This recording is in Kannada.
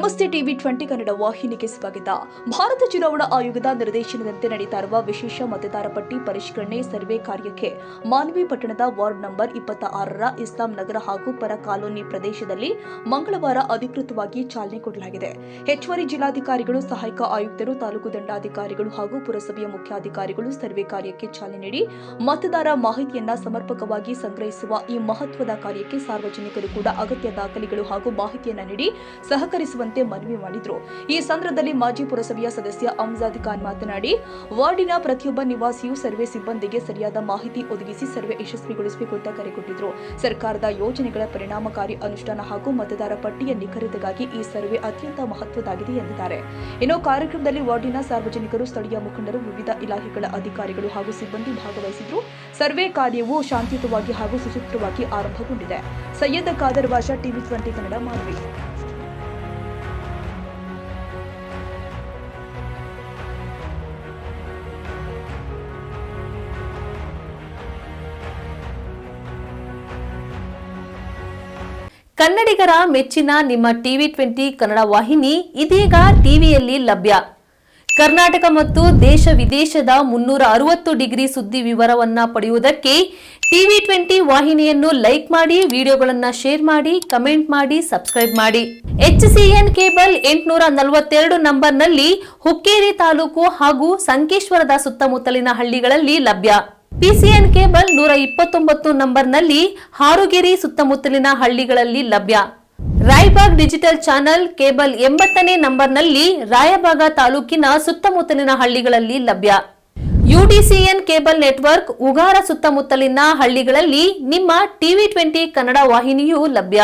ನಮಸ್ತೆ ಟಿವಿ 20 ಕನ್ನಡ ವಾಹಿನಿಗೆ ಸ್ವಾಗತ. ಭಾರತ ಚುನಾವಣಾ ಆಯೋಗದ ನಿರ್ದೇಶನದಂತೆ ನಡೀತಾ ಇರುವ ವಿಶೇಷ ಮತದಾರ ಪಟ್ಟಿ ಪರಿಷ್ಕರಣೆ ಸರ್ವೆ ಕಾರ್ಯಕ್ಕೆ ಮಾನ್ವಿ ಪಟ್ಟಣದ ವಾರ್ಡ್ ನಂಬರ್ 26ರ ಇಸ್ಲಾಂ ನಗರ ಹಾಗೂ ಪರ ಕಾಲೋನಿ ಪ್ರದೇಶದಲ್ಲಿ ಮಂಗಳವಾರ ಅಧಿಕೃತವಾಗಿ ಚಾಲನೆ ಕೊಡಲಾಗಿದೆ. ಹೆಚ್ಚುವರಿ ಜಿಲ್ಲಾಧಿಕಾರಿಗಳು, ಸಹಾಯಕ ಆಯುಕ್ತರು, ತಾಲೂಕು ದಂಡಾಧಿಕಾರಿಗಳು ಹಾಗೂ ಪುರಸಭೆಯ ಮುಖ್ಯಾಧಿಕಾರಿಗಳು ಸರ್ವೆ ಕಾರ್ಯಕ್ಕೆ ಚಾಲನೆ ನೀಡಿ ಮತದಾರ ಮಾಹಿತಿಯನ್ನ ಸಮರ್ಪಕವಾಗಿ ಸಂಗ್ರಹಿಸುವ ಈ ಮಹತ್ವದ ಕಾರ್ಯಕ್ಕೆ ಸಾರ್ವಜನಿಕರು ಕೂಡ ಅಗತ್ಯ ದಾಖಲೆಗಳು ಹಾಗೂ ಮಾಹಿತಿಯನ್ನ ನೀಡಿ ಸಹಕರಿಸುವಂತೆ ಮನವಿ ಮಾಡಿದರು. ಈ ಸಂದರ್ಭದಲ್ಲಿ ಮಾಜಿ ಪುರಸಭೆಯ ಸದಸ್ಯ ಅಮ್ಜದ್ ಖಾನ್ ಮಾತನಾಡಿ, ವಾರ್ಡಿನ ಪ್ರತಿಯೊಬ್ಬ ನಿವಾಸಿಯೂ ಸರ್ವೆ ಸಿಬ್ಬಂದಿಗೆ ಸರಿಯಾದ ಮಾಹಿತಿ ಒದಗಿಸಿ ಸರ್ವೆ ಯಶಸ್ವಿಗೊಳಿಸಬೇಕು ಅಂತ ಕರೆ ಕೊಟ್ಟಿದ್ರು. ಸರ್ಕಾರದ ಯೋಜನೆಗಳ ಪರಿಣಾಮಕಾರಿ ಅನುಷ್ಠಾನ ಹಾಗೂ ಮತದಾರ ಪಟ್ಟಿಯ ನಿಖರತೆಗಾಗಿ ಈ ಸರ್ವೆ ಅತ್ಯಂತ ಮಹತ್ವದಾಗಿದೆ ಎಂದಿದ್ದಾರೆ. ಇನ್ನು ಕಾರ್ಯಕ್ರಮದಲ್ಲಿ ವಾರ್ಡಿನ ಸಾರ್ವಜನಿಕರು, ಸ್ಥಳೀಯ ಮುಖಂಡರು, ವಿವಿಧ ಇಲಾಖೆಗಳ ಅಧಿಕಾರಿಗಳು ಹಾಗೂ ಸಿಬ್ಬಂದಿ ಭಾಗವಹಿಸಿದ್ರು. ಸರ್ವೆ ಕಾರ್ಯವು ಶಾಂತಿಯುತವಾಗಿ ಹಾಗೂ ಸುಸೂತ್ರವಾಗಿ ಆರಂಭಗೊಂಡಿದೆ. ಸೈಯದ್ ಖಾದರ್ ಬಾಷಾ, ಟಿವಿ 20 ಕನ್ನಡ, ಮಾನ್ವಿ. ಕನ್ನಡಿಗರ ಮೆಚ್ಚಿನ ನಿಮ್ಮ ಟಿವಿ 20 ಕನ್ನಡ ವಾಹಿನಿ ಇದೀಗ ಟಿವಿಯಲ್ಲಿ ಲಭ್ಯ. ಕರ್ನಾಟಕ ಮತ್ತು ದೇಶ ವಿದೇಶದ 360 ಡಿಗ್ರಿ ಸುದ್ದಿ ವಿವರವನ್ನ ಪಡೆಯುವುದಕ್ಕೆ ಟಿವಿ 20 ವಾಹಿನಿಯನ್ನು ಲೈಕ್ ಮಾಡಿ, ವಿಡಿಯೋಗಳನ್ನು ಶೇರ್ ಮಾಡಿ, ಕಮೆಂಟ್ ಮಾಡಿ, ಸಬ್ಸ್ಕ್ರೈಬ್ ಮಾಡಿ. HCN ಕೇಬಲ್ 842 ನಂಬರ್ನಲ್ಲಿ ಹುಕ್ಕೇರಿ ತಾಲೂಕು ಹಾಗೂ ಸಂಕೇಶ್ವರದ ಸುತ್ತಮುತ್ತಲಿನ ಹಳ್ಳಿಗಳಲ್ಲಿ ಲಭ್ಯ. PCN ಕೇಬಲ್ 129 ನಂಬರ್ನಲ್ಲಿ ಹಾರುಗೆರೆ ಸುತ್ತಮುತ್ತಲಿನ ಹಳ್ಳಿಗಳಲ್ಲಿ ಲಭ್ಯ. ರಾಯಬಾಗ್ ಡಿಜಿಟಲ್ ಚಾನೆಲ್ ಕೇಬಲ್ 80ನೇ ನಂಬರ್ನಲ್ಲಿ ರಾಯಬಾಗ ತಾಲೂಕಿನ ಸುತ್ತಮುತ್ತಲಿನ ಹಳ್ಳಿಗಳಲ್ಲಿ ಲಭ್ಯ. UDCN ಕೇಬಲ್ ನೆಟ್ವರ್ಕ್ ಉಗಾರ ಸುತ್ತಮುತ್ತಲಿನ ಹಳ್ಳಿಗಳಲ್ಲಿ ನಿಮ್ಮ ಟಿವಿ 20 ಕನ್ನಡ ವಾಹಿನಿಯೂ ಲಭ್ಯ.